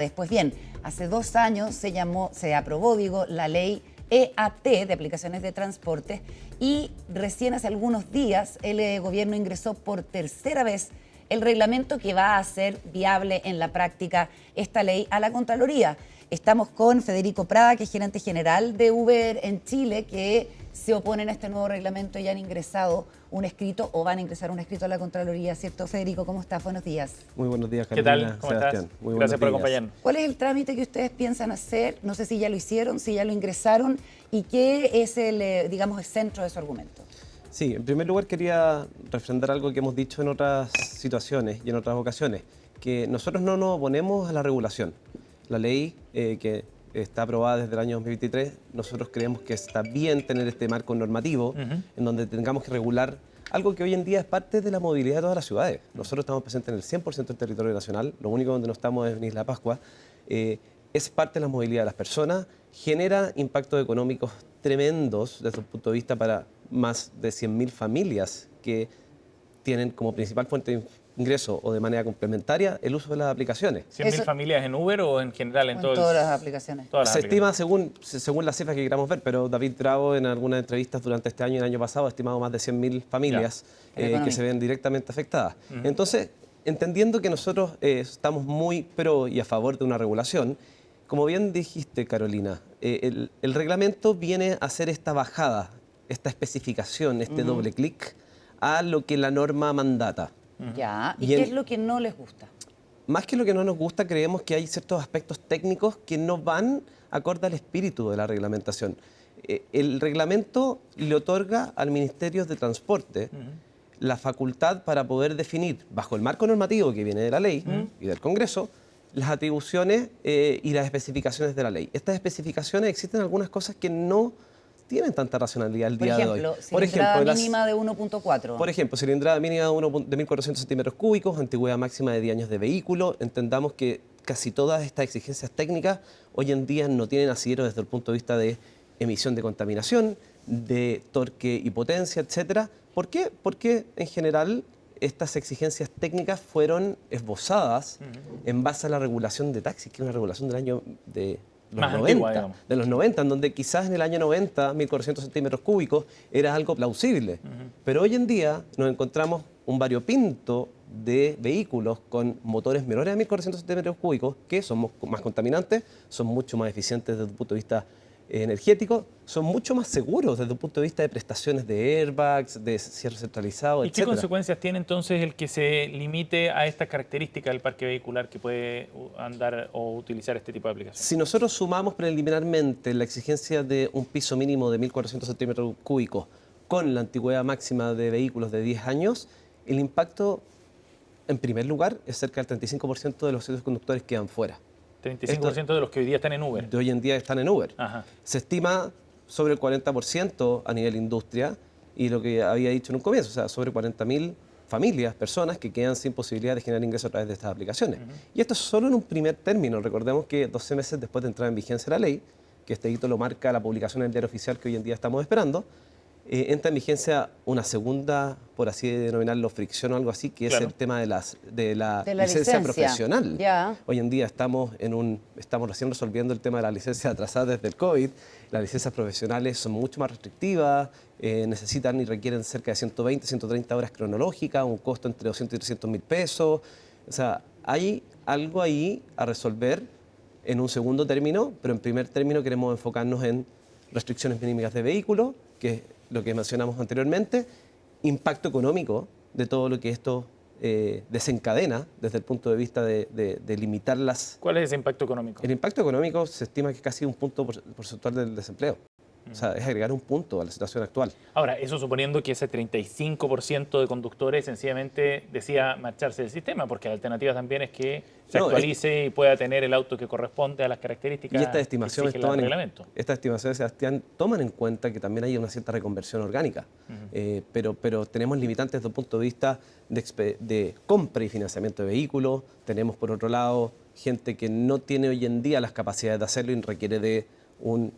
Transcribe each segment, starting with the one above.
Después bien, hace 2 años se aprobó, la ley EAT de aplicaciones de transporte y recién hace algunos días el gobierno ingresó por tercera vez el reglamento que va a hacer viable en la práctica esta ley a la Contraloría. Estamos con Federico Prada, que es gerente general de Uber en Chile, que se oponen a este nuevo reglamento y han ingresado un escrito o van a ingresar un escrito a la Contraloría, ¿cierto? Federico, ¿cómo estás? Buenos días. Muy buenos días, Carolina. ¿Qué tal? ¿Cómo Sebastián. estás? Muy Gracias por acompañarnos. ¿Cuál es el trámite que ustedes piensan hacer? No sé si ya lo hicieron, si ya lo ingresaron y qué es el, digamos, el centro de su argumento. Sí, en primer lugar quería refrendar algo que hemos dicho en otras situaciones y en otras ocasiones, que nosotros no nos oponemos a la regulación. La ley que está aprobada desde el año 2023, nosotros creemos que está bien tener este marco normativo en donde tengamos que regular algo que hoy en día es parte de la movilidad de todas las ciudades. Nosotros estamos presentes en el 100% del territorio nacional, lo único donde no estamos es en Isla Pascua. Es parte de la movilidad de las personas, genera impactos económicos tremendos desde un punto de vista para más de 100.000 familias que tienen como principal fuente de ingreso o de manera complementaria el uso de las aplicaciones. ¿100.000 familias en Uber o en general en todas las aplicaciones? Todas las estima según las cifras que queramos ver, pero David Bravo en algunas entrevistas durante este año y el año pasado ha estimado más de 100.000 familias que se ven directamente afectadas. Entonces, entendiendo que nosotros estamos muy pro y a favor de una regulación, como bien dijiste, Carolina, el reglamento viene a hacer esta bajada, esta especificación, este doble clic a lo que la norma mandata. Ya, ¿y qué es lo que no les gusta? Más que lo que no nos gusta, creemos que hay ciertos aspectos técnicos que no van acorde al espíritu de la reglamentación. El reglamento le otorga al Ministerio de Transporte la facultad para poder definir, bajo el marco normativo que viene de la ley y del Congreso, las atribuciones y las especificaciones de la ley. Estas especificaciones existen algunas cosas que no tienen tanta racionalidad el día de hoy. Por ejemplo, cilindrada mínima de 1.4. Por ejemplo, cilindrada mínima de 1.400 centímetros cúbicos, antigüedad máxima de 10 años de vehículo. Entendamos que casi todas estas exigencias técnicas hoy en día no tienen asidero desde el punto de vista de emisión de contaminación, de torque y potencia, etcétera. ¿Por qué? Porque en general estas exigencias técnicas fueron esbozadas en base a la regulación de taxis, que es una regulación del año de los 90, en donde quizás en el año 90, 1.400 centímetros cúbicos era algo plausible. Pero hoy en día nos encontramos un variopinto de vehículos con motores menores a 1.400 centímetros cúbicos que son más contaminantes, son mucho más eficientes desde el punto de vista energético, son mucho más seguros desde el punto de vista de prestaciones de airbags, de cierre centralizado, etc. ¿Y qué consecuencias tiene entonces el que se limite a estas características del parque vehicular que puede andar o utilizar este tipo de aplicaciones? Si nosotros sumamos preliminarmente la exigencia de un piso mínimo de 1.400 centímetros cúbicos con la antigüedad máxima de vehículos de 10 años, el impacto, en primer lugar, es cerca del 35% de los ciclos conductores que quedan fuera. 35% de los que hoy día están en Uber. De hoy en día están en Uber. Se estima sobre el 40% a nivel industria y lo que había dicho en un comienzo, o sea, sobre 40.000 familias, personas que quedan sin posibilidad de generar ingresos a través de estas aplicaciones. Y esto es solo en un primer término. Recordemos que 12 meses después de entrar en vigencia la ley, que este hito lo marca la publicación en el diario oficial que hoy en día estamos esperando, entra en vigencia una segunda, por así denominarlo, fricción o algo así, que es el tema de la licencia profesional. Hoy en día estamos recién resolviendo el tema de la licencia atrasada desde el COVID. Las licencias profesionales son mucho más restrictivas, necesitan y requieren cerca de 120, 130 horas cronológicas, un costo entre 200 y 300 mil pesos. O sea, hay algo ahí a resolver en un segundo término, pero en primer término queremos enfocarnos en restricciones mínimas de vehículos, que es lo que mencionamos anteriormente, impacto económico de todo lo que esto desencadena desde el punto de vista de limitar las... ¿Cuál es ese impacto económico? El impacto económico se estima que es casi un punto porcentual del desempleo. O sea, es agregar un punto a la situación actual. Ahora, eso suponiendo que ese 35% de conductores sencillamente decida marcharse del sistema, porque la alternativa también es que se actualice y pueda tener el auto que corresponde a las características y estas estimaciones que exige el reglamento. Estas estimaciones, Sebastián, toman en cuenta que también hay una cierta reconversión orgánica, pero tenemos limitantes desde el punto de vista de compra y financiamiento de vehículos. Tenemos, por otro lado, gente que no tiene hoy en día las capacidades de hacerlo y requiere de un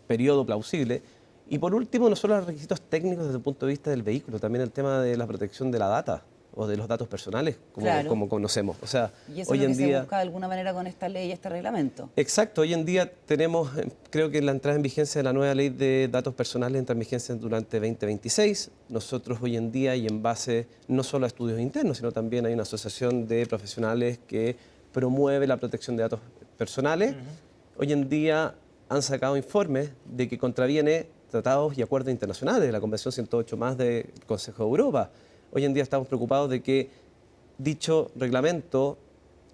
periodo plausible. Y por último, no solo los requisitos técnicos desde el punto de vista del vehículo, también el tema de la protección de la data. o de los datos personales, como, Claro. como conocemos. O sea, Y eso hoy es lo en que día... se busca de alguna manera con esta ley y este reglamento. Exacto, hoy en día tenemos, creo que la entrada en vigencia de la nueva ley de datos personales entra en vigencia durante 2026. Nosotros hoy en día, y en base no solo a estudios internos, sino también hay una asociación de profesionales que promueve la protección de datos personales. Hoy en día han sacado informes de que contraviene tratados y acuerdos internacionales de la Convención 108 más del Consejo de Europa. Hoy en día estamos preocupados de que dicho reglamento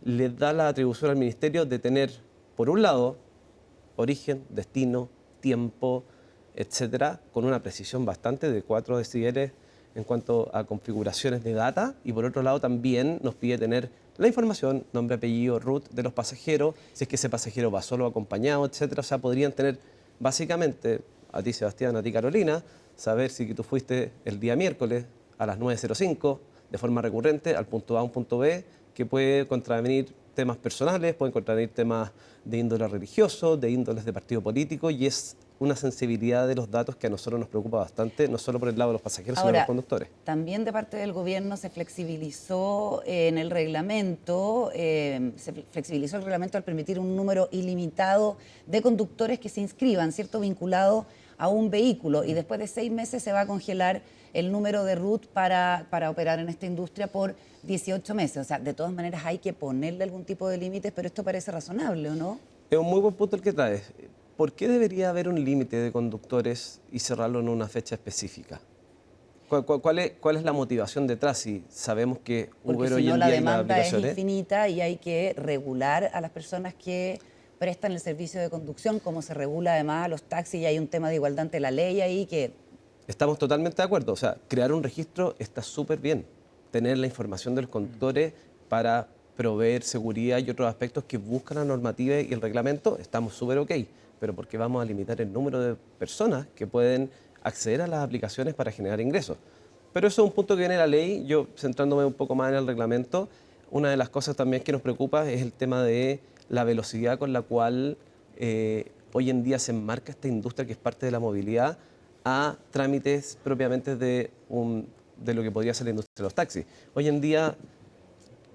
le da la atribución al Ministerio de tener, por un lado, origen, destino, tiempo, etcétera, con una precisión bastante de 4 decibeles en cuanto a configuraciones de data, y por otro lado también nos pide tener la información, nombre, apellido, root de los pasajeros, si es que ese pasajero va solo o acompañado, etcétera. O sea, podrían tener básicamente, a ti Sebastián, a ti Carolina, saber si tú fuiste el día miércoles a las 9:05 de forma recurrente al punto A a un punto B, que puede contravenir temas personales, pueden contravenir temas de índole religioso, de índoles de partido político, y es una sensibilidad de los datos que a nosotros nos preocupa bastante, no solo por el lado de los pasajeros, sino de los conductores. También de parte del gobierno se flexibilizó en el reglamento, al permitir un número ilimitado de conductores que se inscriban, ¿cierto?, vinculado a un vehículo, y después de 6 meses se va a congelar el número de RUT para operar en esta industria por 18 meses. O sea, de todas maneras hay que ponerle algún tipo de límites, pero esto parece razonable, ¿o no? Es un muy buen punto el que traes. ¿Por qué debería haber un límite de conductores y cerrarlo en una fecha específica? ¿Cuál es la motivación detrás? Si sabemos que Porque Uber si hoy no, en la día y las demanda es aplicaciones... infinita y hay que regular a las personas que prestan el servicio de conducción, como se regula además a los taxis, y hay un tema de igualdad ante la ley ahí que... Estamos totalmente de acuerdo. O sea, crear un registro está súper bien. Tener la información de los conductores para proveer seguridad y otros aspectos que buscan la normativa y el reglamento, estamos súper ok. Pero ¿por qué vamos a limitar el número de personas que pueden acceder a las aplicaciones para generar ingresos? Pero eso es un punto que viene la ley. Yo, centrándome un poco más en el reglamento, una de las cosas también que nos preocupa es el tema de la velocidad con la cual hoy en día se enmarca esta industria que es parte de la movilidad a trámites propiamente de lo que podría ser la industria de los taxis. Hoy en día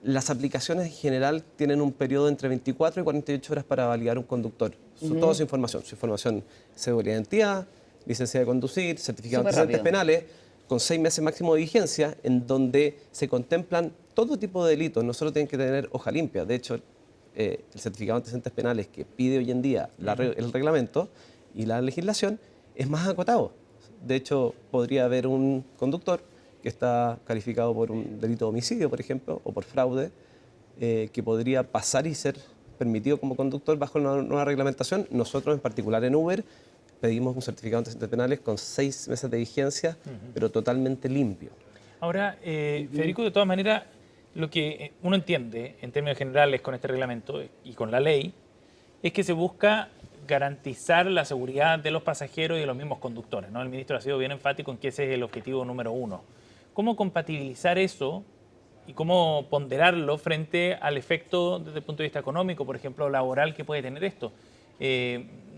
las aplicaciones en general tienen un periodo entre 24 y 48 horas para validar un conductor. Toda su información, cédula de identidad, licencia de conducir, certificado de antecedentes penales, con 6 meses máximo de vigencia, en donde se contemplan todo tipo de delitos. No solo tienen que tener hoja limpia. De hecho, el certificado de antecedentes penales que pide hoy en día el reglamento y la legislación es más acotado. De hecho, podría haber un conductor que está calificado por un delito de homicidio, por ejemplo, o por fraude, que podría pasar y ser permitido como conductor bajo la nueva reglamentación. Nosotros, en particular en Uber, pedimos un certificado de antecedentes penales con 6 meses de vigencia, pero totalmente limpio. Ahora, Federico, de todas maneras, lo que uno entiende en términos generales con este reglamento y con la ley es que se busca garantizar la seguridad de los pasajeros y de los mismos conductores, ¿no? El ministro ha sido bien enfático en que ese es el objetivo número 1. ¿Cómo compatibilizar eso y cómo ponderarlo frente al efecto desde el punto de vista económico, por ejemplo, laboral, que puede tener esto?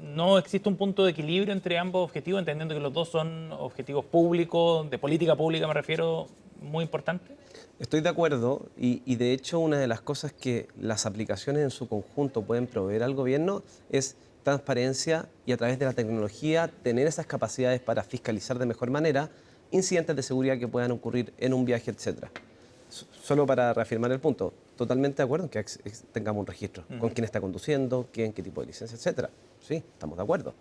¿No existe un punto de equilibrio entre ambos objetivos, entendiendo que los dos son objetivos públicos, de política pública me refiero, muy importantes? Estoy de acuerdo y de hecho una de las cosas que las aplicaciones en su conjunto pueden proveer al gobierno es transparencia y a través de la tecnología tener esas capacidades para fiscalizar de mejor manera incidentes de seguridad que puedan ocurrir en un viaje, etcétera. Solo para reafirmar el punto, totalmente de acuerdo en que tengamos un registro con quién está conduciendo, quién, qué tipo de licencia, etcétera. Sí, estamos de acuerdo.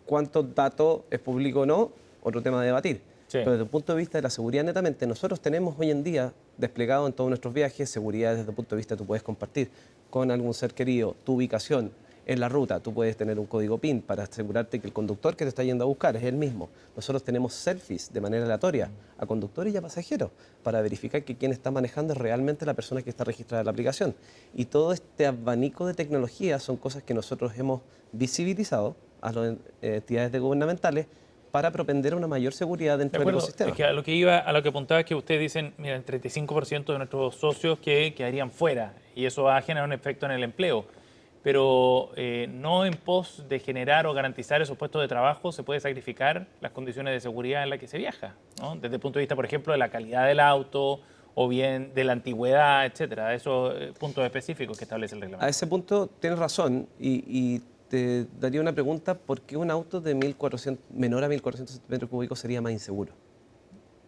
¿Cuántos datos es público o no? Otro tema de debatir. Sí. Pero desde el punto de vista de la seguridad netamente, nosotros tenemos hoy en día desplegado en todos nuestros viajes seguridad desde el punto de vista tú puedes compartir con algún ser querido tu ubicación en la ruta. Tú puedes tener un código PIN para asegurarte que el conductor que te está yendo a buscar es el mismo. Nosotros tenemos selfies de manera aleatoria a conductores y a pasajeros para verificar que quien está manejando es realmente la persona que está registrada en la aplicación. Y todo este abanico de tecnología son cosas que nosotros hemos visibilizado a las entidades gubernamentales para propender a una mayor seguridad dentro del ecosistema. Es que a lo que apuntaba es que ustedes dicen, mira, el 35% de nuestros socios que quedarían fuera y eso va a generar un efecto en el empleo. pero no en pos de generar o garantizar esos puestos de trabajo se puede sacrificar las condiciones de seguridad en las que se viaja, ¿no? Desde el punto de vista, por ejemplo, de la calidad del auto o bien de la antigüedad, etcétera, esos puntos específicos que establece el reglamento. A ese punto tienes razón y te daría una pregunta: ¿por qué un auto de 1400, menor a 1400 metros cúbicos sería más inseguro?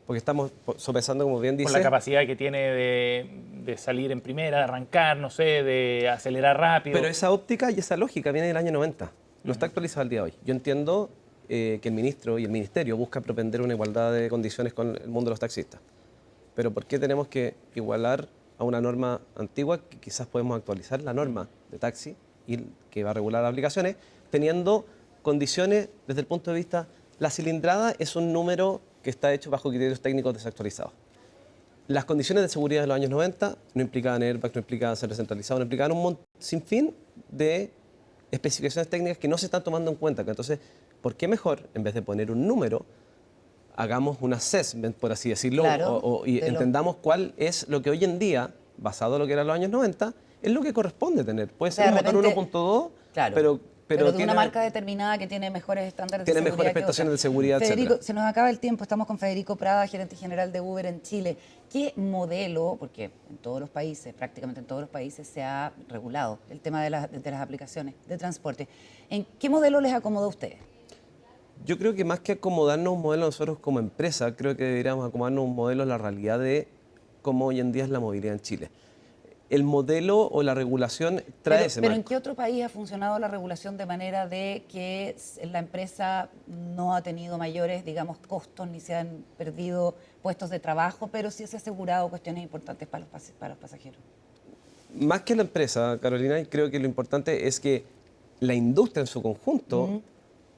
Porque estamos sopesando, como bien dice... Por la capacidad que tiene de salir en primera, de arrancar, no sé, de acelerar rápido. Pero esa óptica y esa lógica viene del año 90, no está actualizada al día de hoy. Yo entiendo que el ministro y el ministerio buscan propender una igualdad de condiciones con el mundo de los taxistas. Pero ¿por qué tenemos que igualar a una norma antigua que quizás podemos actualizar la norma de taxi y que va a regular las aplicaciones, teniendo condiciones desde el punto de vista... La cilindrada es un número que está hecho bajo criterios técnicos desactualizados. Las condiciones de seguridad de los años 90 no implicaban airbag, no implicaban ser descentralizado, no implicaban un sinfín de especificaciones técnicas que no se están tomando en cuenta. Entonces, ¿por qué mejor, en vez de poner un número, hagamos un assessment, por así decirlo, claro, y entendamos cuál es lo que hoy en día, basado en lo que era los años 90, es lo que corresponde tener? Puede ser un motor 1.2, claro, pero de tiene, una marca determinada que tiene mejores estándares de tiene seguridad. mejores prestaciones de seguridad, Federico, etc. se nos acaba el tiempo. Estamos con Federico Prada, gerente general de Uber en Chile. ¿Qué modelo, porque en todos los países, prácticamente en todos los países, se ha regulado el tema de las aplicaciones de transporte? ¿En qué modelo les acomoda a ustedes? Yo creo que más que acomodarnos un modelo nosotros como empresa, creo que deberíamos acomodarnos un modelo a la realidad de cómo hoy en día es la movilidad en Chile. El modelo o la regulación trae ese Pero marco. ¿en qué otro país ha funcionado la regulación de manera de que la empresa no ha tenido mayores, digamos, costos ni se han perdido puestos de trabajo, pero sí se ha asegurado cuestiones importantes para los pasajeros? Más que la empresa, Carolina, creo que lo importante es que la industria en su conjunto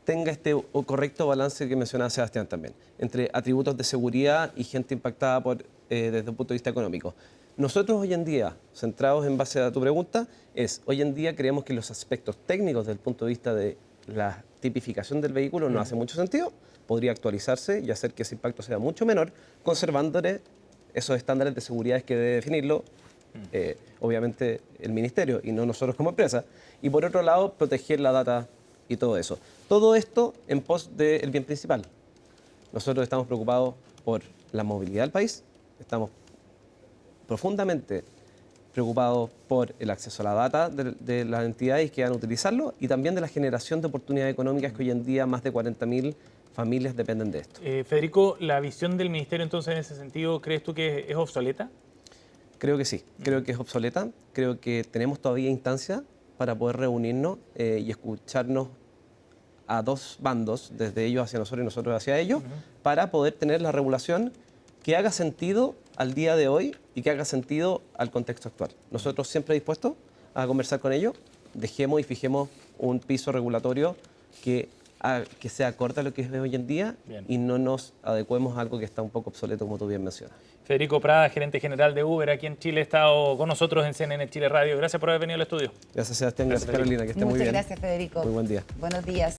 tenga este correcto balance que mencionaba Sebastián también, entre atributos de seguridad y gente impactada desde un punto de vista económico. Nosotros hoy en día, centrados en base a tu pregunta, hoy en día creemos que los aspectos técnicos desde el punto de vista de la tipificación del vehículo no hace mucho sentido, podría actualizarse y hacer que ese impacto sea mucho menor, conservándole esos estándares de seguridad que debe definirlo, obviamente, el ministerio y no nosotros como empresa. Y por otro lado, proteger la data y todo eso. Todo esto en pos del bien principal. Nosotros estamos preocupados por la movilidad del país, estamos profundamente preocupados por el acceso a la data de las entidades que van a utilizarlo y también de la generación de oportunidades económicas que hoy en día más de 40.000 familias dependen de esto. Federico, ¿la visión del ministerio entonces en ese sentido crees tú que es obsoleta? Creo que sí, creo que es obsoleta, creo que tenemos todavía instancias para poder reunirnos y escucharnos a dos bandos, desde ellos hacia nosotros y nosotros hacia ellos, para poder tener la regulación que haga sentido al día de hoy y que haga sentido al contexto actual. Nosotros siempre dispuestos a conversar con ellos, dejemos y fijemos un piso regulatorio que sea acorde a lo que es de hoy en día y no nos adecuemos a algo que está un poco obsoleto, como tú bien mencionas. Federico Prada, gerente general de Uber aquí en Chile, ha estado con nosotros en CNN Chile Radio. Gracias por haber venido al estudio. Gracias, Sebastián. Gracias, Carolina. Que esté muy bien. Muchas gracias, Federico. Muy buen día. Buenos días.